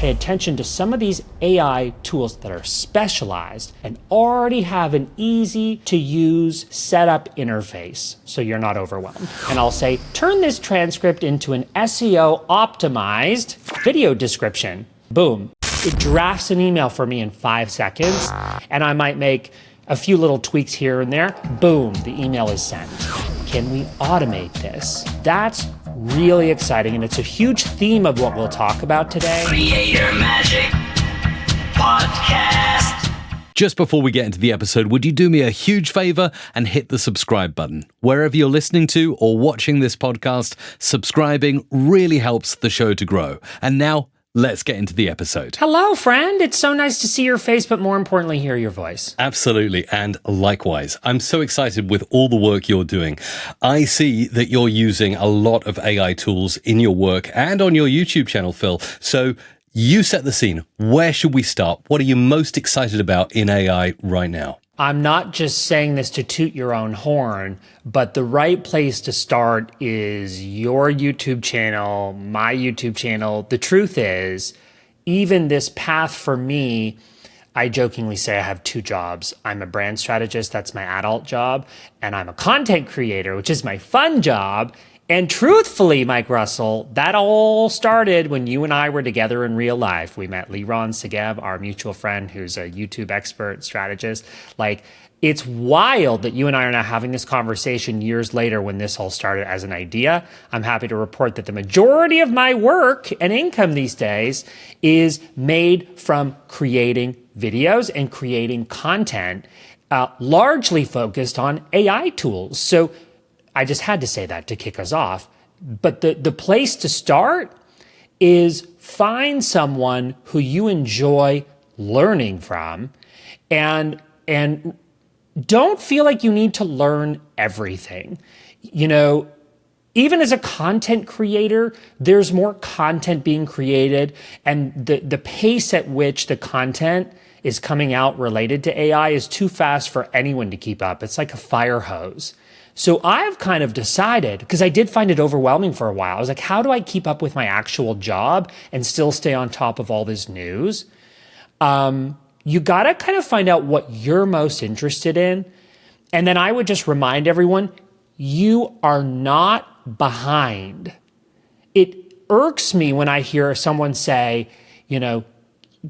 pay attention to some of these AI tools that are specialized and already have an easy to use setup interface so you're not overwhelmed. And I'll say, turn this transcript into an SEO optimized video description. Boom. It drafts an email for me in 5 seconds, and I might make a few little tweaks here and there. Boom, the email is sent. Can we automate this? That's really exciting, and it's a huge theme of what we'll talk about today. Creator Magic Podcast. Just before we get into the episode, would you do me a huge favor and hit the subscribe button? Wherever you're listening to or watching this podcast, subscribing really helps the show to grow. And now, let's get into the episode. Hello, friend. It's so nice to see your face, but more importantly, hear your voice. Absolutely. And likewise, I'm so excited with all the work you're doing. I see that you're using a lot of AI tools in your work and on your YouTube channel, Phil. So you set the scene. Where should we start? What are you most excited about in AI right now? I'm not just saying this to toot your own horn, but the right place to start is your YouTube channel, my YouTube channel. The truth is, even this path for me, I jokingly say I have 2 jobs. I'm a brand strategist, that's my adult job, and I'm a content creator, which is my fun job. And truthfully, Mike Russell, that all started when you and I were together in real life. We met Liron Segev, our mutual friend, who's a YouTube expert strategist. Like, it's wild that you and I are now having this conversation years later when this all started as an idea. I'm happy to report that the majority of my work and income these days is made from creating videos and creating content, largely focused on AI tools. So I just had to say that to kick us off. But the place to start is find someone who you enjoy learning from, and don't feel like you need to learn everything. You know, even as a content creator, there's more content being created, and the pace at which the content is coming out related to AI is too fast for anyone to keep up. It's like a fire hose. So I've kind of decided, because I did find it overwhelming for a while, I was like, how do I keep up with my actual job and still stay on top of all this news? You got to kind of find out what you're most interested in. And then I would just remind everyone, you are not behind. It irks me when I hear someone say, you know,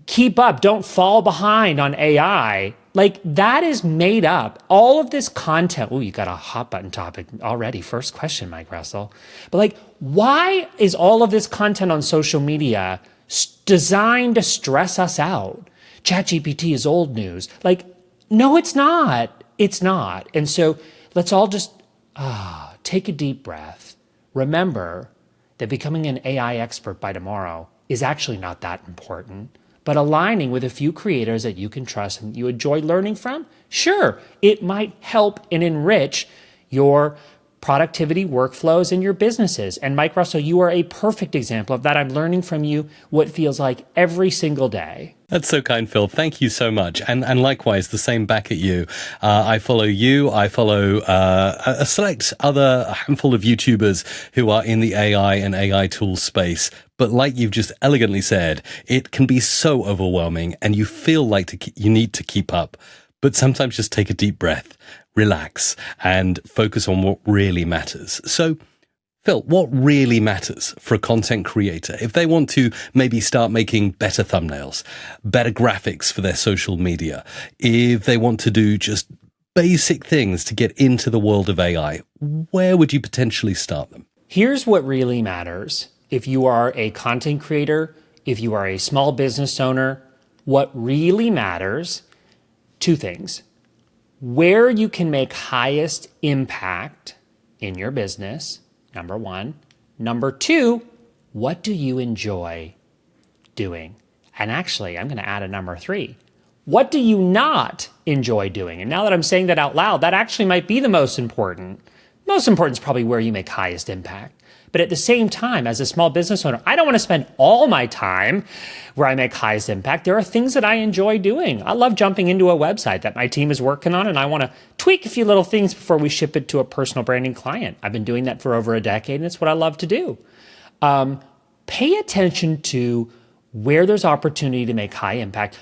keep up, don't fall behind on AI. Like, that is made up. All of this content. Oh, you got a hot button topic already. First question, Mike Russell. But like, why is all of this content on social media designed to stress us out? ChatGPT is old news. Like, no, it's not. It's not. And so let's all just take a deep breath. Remember that becoming an AI expert by tomorrow is actually not that important. But aligning with a few creators that you can trust and you enjoy learning from, sure, it might help and enrich your productivity workflows and your businesses. And Mike Russell, you are a perfect example of that. I'm learning from you what feels like every single day. That's so kind, Phil. Thank you so much. And likewise, the same back at you. I follow you. I follow a select other handful of YouTubers who are in the AI and AI tool space. But like you've just elegantly said, it can be so overwhelming and you feel like you need to keep up. But sometimes just take a deep breath, relax, and focus on what really matters. So, Phil, what really matters for a content creator if they want to maybe start making better thumbnails, better graphics for their social media, if they want to do just basic things to get into the world of AI, where would you potentially start them? Here's what really matters. If you are a content creator, if you are a small business owner, what really matters, 2 things. Where you can make highest impact in your business, number 1. Number 2, what do you enjoy doing? And actually, I'm going to add a number 3. What do you not enjoy doing? And now that I'm saying that out loud, that actually might be the most important. Most important is probably where you make highest impact. But at the same time, as a small business owner, I don't want to spend all my time where I make highest impact. There are things that I enjoy doing. I love jumping into a website that my team is working on, and I want to tweak a few little things before we ship it to a personal branding client. I've been doing that for over a decade, and it's what I love to do. Pay attention to where there's opportunity to make high impact,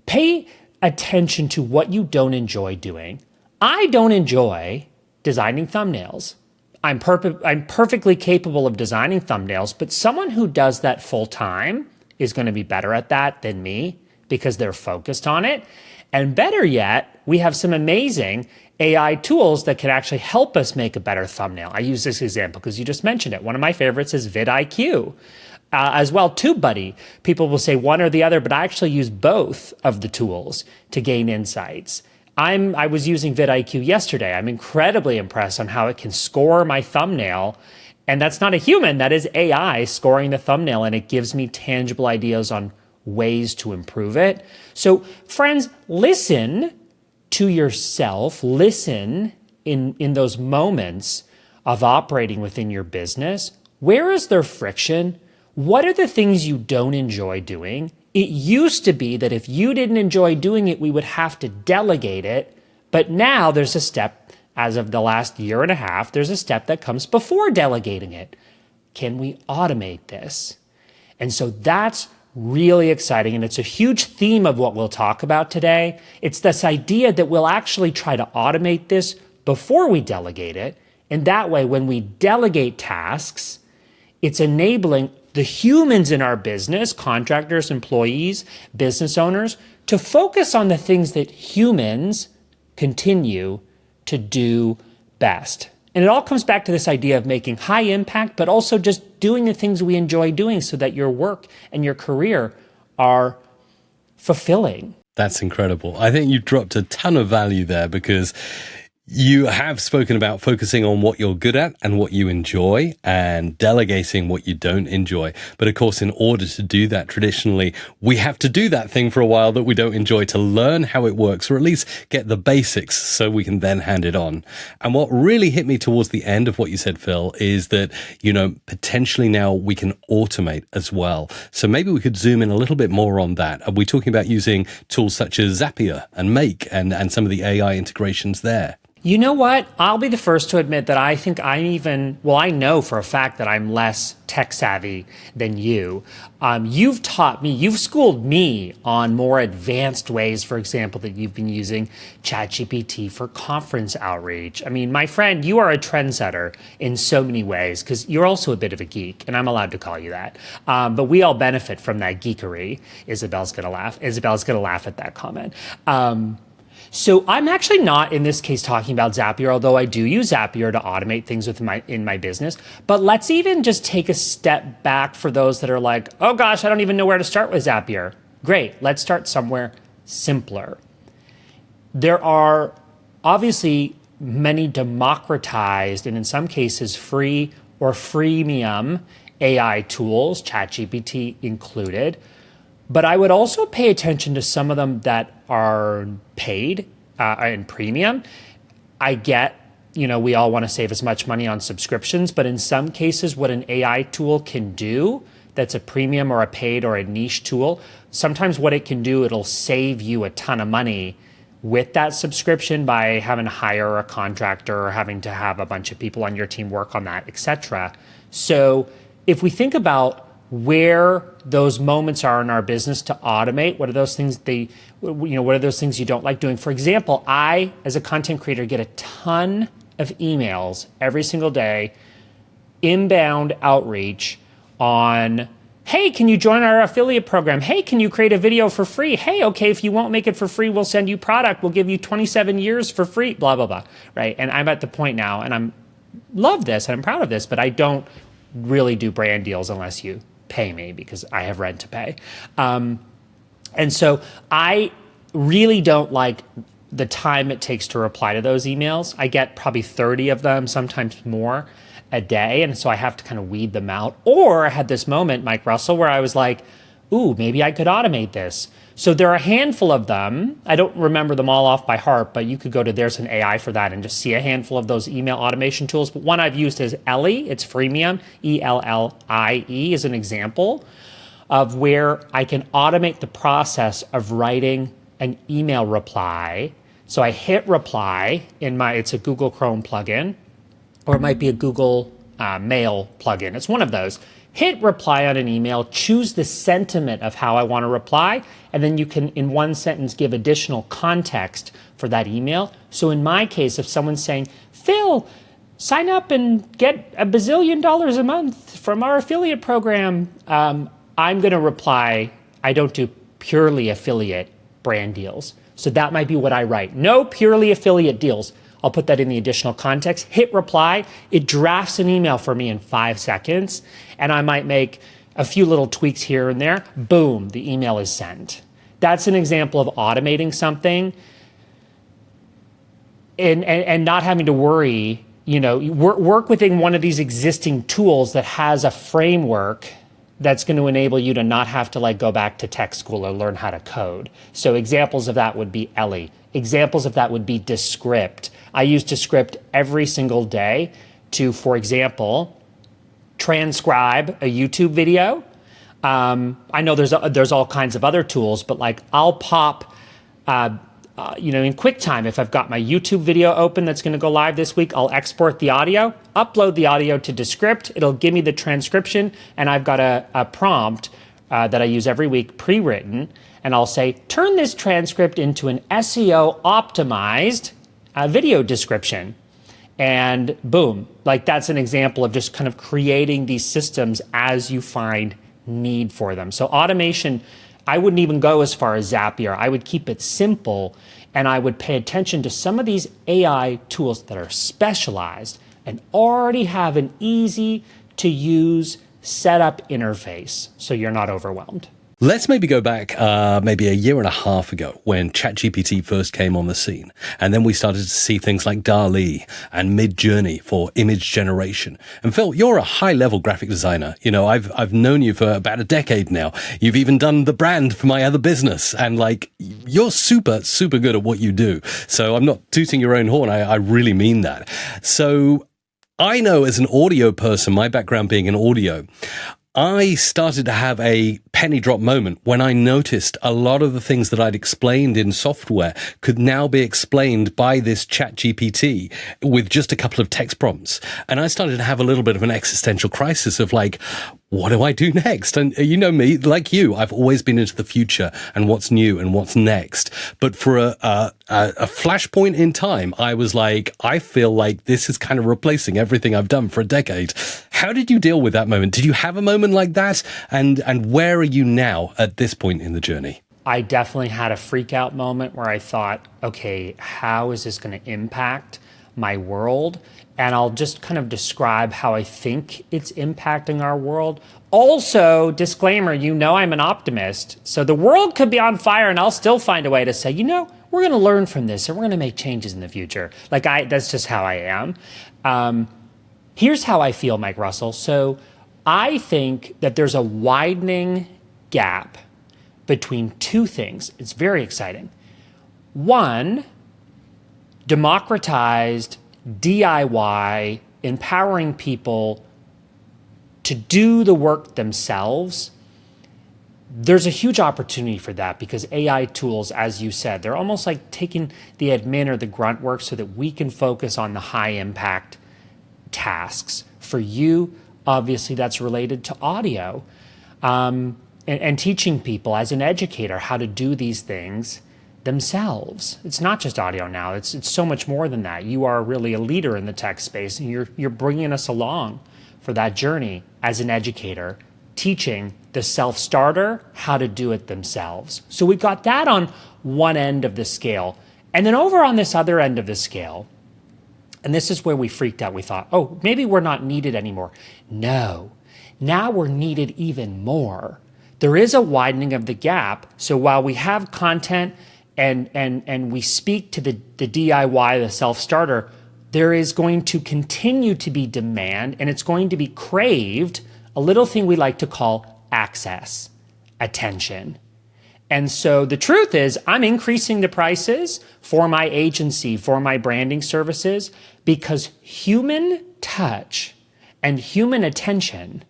pay attention to what you don't enjoy doing. I don't enjoy designing thumbnails. I'm perfectly capable of designing thumbnails, but someone who does that full time is going to be better at that than me because they're focused on it. And better yet, we have some amazing AI tools that can actually help us make a better thumbnail. I use this example because you just mentioned it. One of my favorites is vidIQ. As well, TubeBuddy. People will say one or the other, but I actually use both of the tools to gain insights. I was using vidIQ yesterday. I'm incredibly impressed on how it can score my thumbnail. And that's not a human, that is AI scoring the thumbnail, and it gives me tangible ideas on ways to improve it. So friends, listen to yourself, listen in those moments of operating within your business. Where is there friction? What are the things you don't enjoy doing? It used to be that if you didn't enjoy doing it, we would have to delegate it. But now there's a step, as of the last year and a half, there's a step that comes before delegating it. Can we automate this? And so that's really exciting. And it's a huge theme of what we'll talk about today. It's this idea that we'll actually try to automate this before we delegate it. And that way, when we delegate tasks, it's enabling the humans in our business, contractors, employees, business owners, to focus on the things that humans continue to do best. And it all comes back to this idea of making high impact, but also just doing the things we enjoy doing so that your work and your career are fulfilling. That's incredible. I think you dropped a ton of value there, because you have spoken about focusing on what you're good at and what you enjoy, and delegating what you don't enjoy. But of course, in order to do that, traditionally, we have to do that thing for a while that we don't enjoy to learn how it works, or at least get the basics so we can then hand it on. And what really hit me towards the end of what you said, Phil, is that, potentially now we can automate as well. So maybe we could zoom in a little bit more on that. Are we talking about using tools such as Zapier and Make and some of the AI integrations there? You know what? I'll be the first to admit that I think I know for a fact that I'm less tech savvy than you. You've taught me, you've schooled me on more advanced ways, for example, that you've been using ChatGPT for conference outreach. I mean, my friend, you are a trendsetter in so many ways, because you're also a bit of a geek, and I'm allowed to call you that. But we all benefit from that geekery. Isabel's gonna laugh at that comment. So I'm actually not in this case talking about Zapier, although I do use Zapier to automate things in my business. But let's even just take a step back for those that are like, oh gosh, I don't even know where to start with Zapier. Great, let's start somewhere simpler. There are obviously many democratized and in some cases free or freemium AI tools, ChatGPT included. But I would also pay attention to some of them that are paid and premium. I get, we all want to save as much money on subscriptions, but in some cases, what an AI tool can do that's a premium or a paid or a niche tool, sometimes what it can do, it'll save you a ton of money with that subscription by having to hire a contractor or having to have a bunch of people on your team work on that, etc. So if we think about where those moments are in our business to automate, what are those things what are those things you don't like doing? For example, I, as a content creator, get a ton of emails every single day, inbound outreach on, hey, can you join our affiliate program? Hey, can you create a video for free? Hey, okay, if you won't make it for free, we'll send you product. We'll give you 27 years for free, blah, blah, blah, right? And I'm at the point now, and love this, and I'm proud of this, but I don't really do brand deals unless you pay me, because I have rent to pay. And so I really don't like the time it takes to reply to those emails. I get probably 30 of them, sometimes more a day. And so I have to kind of weed them out. Or I had this moment, Mike Russell, where I was like, ooh, maybe I could automate this. So there are a handful of them. I don't remember them all off by heart, but you could go to There's an AI for that and just see a handful of those email automation tools. But one I've used is Ellie. It's freemium. ELLIE is an example of where I can automate the process of writing an email reply. So I hit reply it's a Google Chrome plugin, or it might be a Google Mail plugin. It's one of those. hit reply on an email, choose the sentiment of how I want to reply, and then you can, in one sentence, give additional context for that email. So in my case, if someone's saying, Phil, sign up and get $1 bazillion a month from our affiliate program, I'm going to reply, I don't do purely affiliate brand deals. So that might be what I write. No purely affiliate deals. I'll put that in the additional context. Hit reply. It drafts an email for me in 5 seconds. And I might make a few little tweaks here and there. Boom, the email is sent. That's an example of automating something and not having to worry, work within one of these existing tools that has a framework that's going to enable you to not have to go back to tech school or learn how to code. So examples of that would be Ellie. Examples of that would be Descript. I use Descript every single day to, for example, transcribe a YouTube video. I know there's all kinds of other tools, but I'll pop, in QuickTime, if I've got my YouTube video open that's going to go live this week, I'll export the audio, upload the audio to Descript. It'll give me the transcription, and I've got a prompt that I use every week pre-written, and I'll say, turn this transcript into an SEO optimized video description. And boom, that's an example of just kind of creating these systems as you find need for them. So automation, I wouldn't even go as far as Zapier. I would keep it simple, and I would pay attention to some of these AI tools that are specialized and already have an easy to use setup interface so you're not overwhelmed. Let's maybe go back maybe a year and a half ago when ChatGPT first came on the scene. And then we started to see things like DALL-E and Midjourney for image generation. And Phil, you're a high-level graphic designer. I've known you for about a decade now. You've even done the brand for my other business. And you're super, super good at what you do. So I'm not tooting your own horn. I really mean that. So I know as an audio person, my background being in audio, I started to have a penny drop moment when I noticed a lot of the things that I'd explained in software could now be explained by this ChatGPT with just a couple of text prompts. And I started to have a little bit of an existential crisis of what do I do next? And you know me, like you, I've always been into the future and what's new and what's next. But for a flashpoint in time, I was I feel like this is kind of replacing everything I've done for a decade. How did you deal with that moment? Did you have a moment like that? And where are you now at this point in the journey? I definitely had a freak out moment where I thought, okay, how is this going to impact my world? And I'll just kind of describe how I think it's impacting our world. Also, disclaimer, I'm an optimist. So the world could be on fire and I'll still find a way to say, we're going to learn from this and we're going to make changes in the future. That's just how I am. Here's how I feel, Mike Russell. So I think that there's a widening gap between two things. It's very exciting. One, democratized DIY, empowering people to do the work themselves. There's a huge opportunity for that because AI tools, as you said, they're almost like taking the admin or the grunt work so that we can focus on the high impact tasks. For you, obviously that's related to audio and teaching people as an educator how to do these things themselves. It's not just audio now. It's so much more than that. You are really a leader in the tech space, and you're bringing us along for that journey as an educator, teaching the self-starter how to do it themselves. So we've got that on one end of the scale. And then over on this other end of the scale, and this is where we freaked out. We thought, oh, maybe we're not needed anymore. No, now we're needed even more. There is a widening of the gap. So while we have content and we speak to the DIY, the self-starter, there is going to continue to be demand, and it's going to be craved, a little thing we like to call access, attention. And so the truth is, I'm increasing the prices for my agency, for my branding services, because human touch and human attention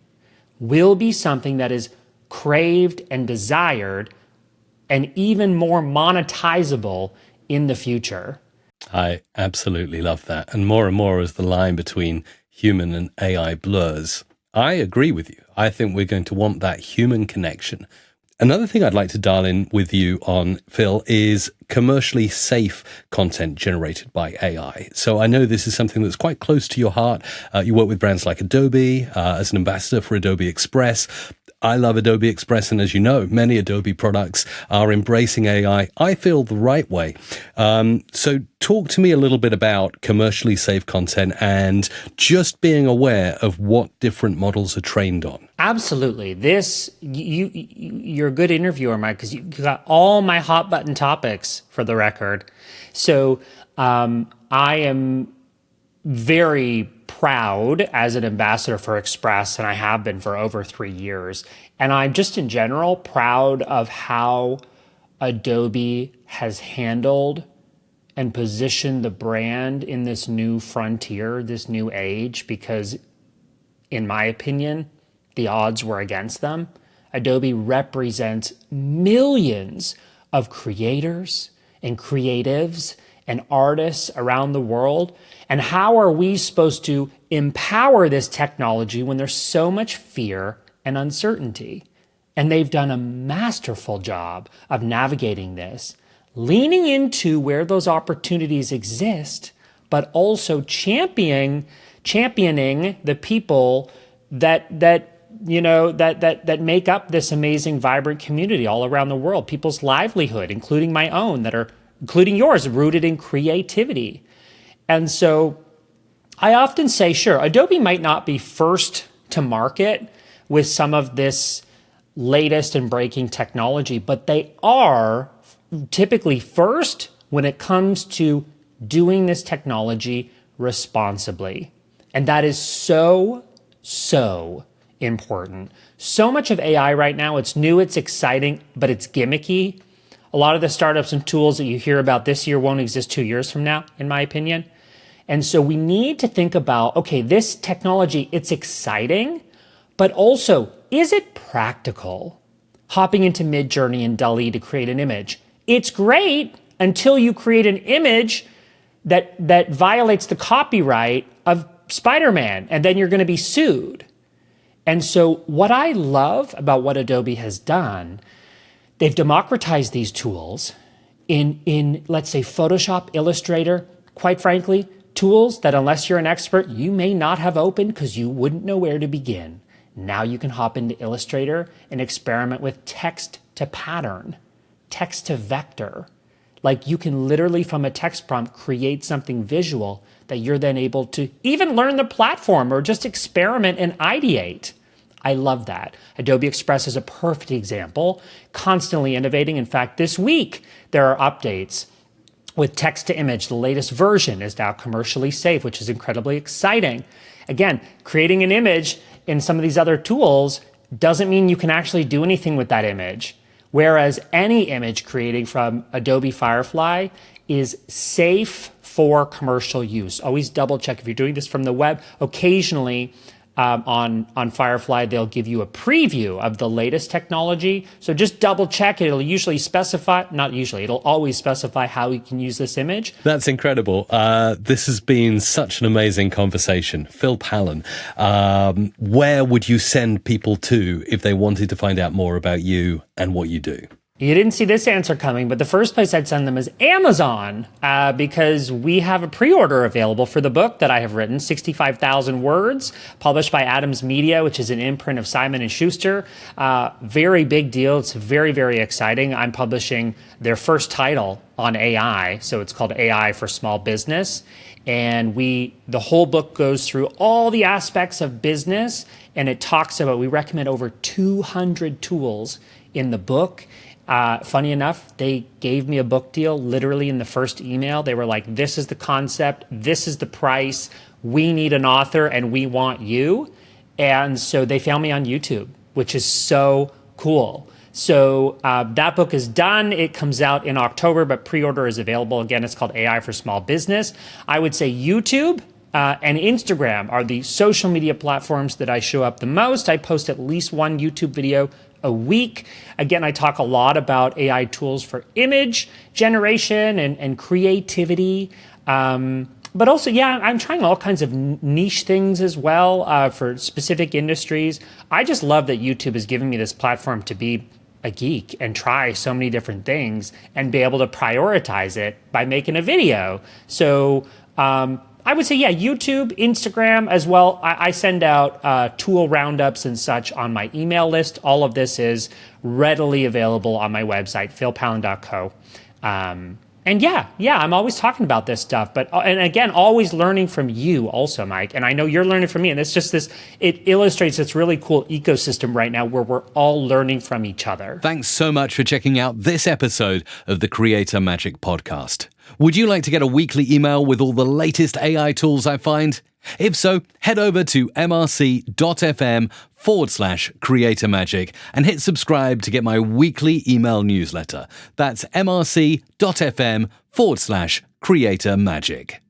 will be something that is craved and desired and even more monetizable in the future. I absolutely love that. And more as the line between human and AI blurs, I agree with you. I think we're going to want that human connection. Another thing I'd like to dial in with you on, Phil, is commercially safe content generated by AI. So I know this is something that's quite close to your heart. You work with brands like Adobe as an ambassador for Adobe Express. I love Adobe Express, and as you know, many Adobe products are embracing AI, I feel, the right way. So talk to me a little bit about commercially safe content and just being aware of what different models are trained on. Absolutely. You're a good interviewer, Mike, because you got all my hot button topics for the record. So I am very proud as an ambassador for Express, and I have been for over 3 years. And I'm just in general proud of how Adobe has handled and positioned the brand in this new frontier, this new age, because in my opinion, the odds were against them. Adobe represents millions of creators and creatives and artists around the world. And how are we supposed to empower this technology when there's so much fear and uncertainty? And they've done a masterful job of navigating this, leaning into where those opportunities exist, but also championing the people that make up this amazing, vibrant community all around the world. People's livelihood, including my own, including yours, rooted in creativity. And so I often say, sure, Adobe might not be first to market with some of this latest and breaking technology, but they are typically first when it comes to doing this technology responsibly. And that is so important. So much of AI right now, it's new, it's exciting, but it's gimmicky. A lot of the startups and tools that you hear about this year won't exist 2 years from now, in my opinion. And so we need to think about, okay, this technology, it's exciting, but also, is it practical? Hopping into Midjourney and DALL-E to create an image. It's great until you create an image that violates the copyright of Spider-Man, and then you're going to be sued. And so what I love about what Adobe has done, they've democratized these tools in let's say, Photoshop, Illustrator, quite frankly, tools that unless you're an expert, you may not have opened because you wouldn't know where to begin. Now you can hop into Illustrator and experiment with text to pattern, text to vector. Like you can literally from a text prompt create something visual that you're then able to even learn the platform or just experiment and ideate. I love that. Adobe Express is a perfect example, constantly innovating. In fact, this week, there are updates with text to image. The latest version is now commercially safe, which is incredibly exciting. Again, creating an image in some of these other tools doesn't mean you can actually do anything with that image. Whereas any image creating from Adobe Firefly is safe for commercial use. Always double check if you're doing this from the web. Occasionally, on Firefly, they'll give you a preview of the latest technology. So just double check. It'll usually specify, not usually, it'll always specify how you can use this image. That's incredible. This has been such an amazing conversation. Phil Pallen, where would you send people to if they wanted to find out more about you and what you do? You didn't see this answer coming, but the first place I'd send them is Amazon, because we have a pre-order available for the book that I have written, 65,000 words, published by Adams Media, which is an imprint of Simon & Schuster. Very big deal. It's very, very exciting. I'm publishing their first title on AI, so it's called AI for Small Business. And the whole book goes through all the aspects of business, and it talks about, we recommend over 200 tools in the book. Funny enough, they gave me a book deal literally in the first email. They were like, this is the concept, this is the price, we need an author and we want you. And so they found me on YouTube, which is so cool. So that book is done. It comes out in October, but pre-order is available. Again, it's called AI for Small Business. I would say YouTube and Instagram are the social media platforms that I show up the most. I post at least one YouTube video a week. Again, I talk a lot about AI tools for image generation and creativity. But also, yeah, I'm trying all kinds of niche things as well for specific industries. I just love that YouTube has given me this platform to be a geek and try so many different things and be able to prioritize it by making a video. So I would say, yeah, YouTube, Instagram as well. I send out tool roundups and such on my email list. All of this is readily available on my website, philpallen.co. And yeah, I'm always talking about this stuff, and again, always learning from you also, Mike. And I know you're learning from me, and it's just it illustrates this really cool ecosystem right now where we're all learning from each other. Thanks so much for checking out this episode of the Creator Magic podcast. Would you like to get a weekly email with all the latest AI tools I find? If so, head over to mrc.fm/Creator Magic and hit subscribe to get my weekly email newsletter. That's mrc.fm/Creator Magic.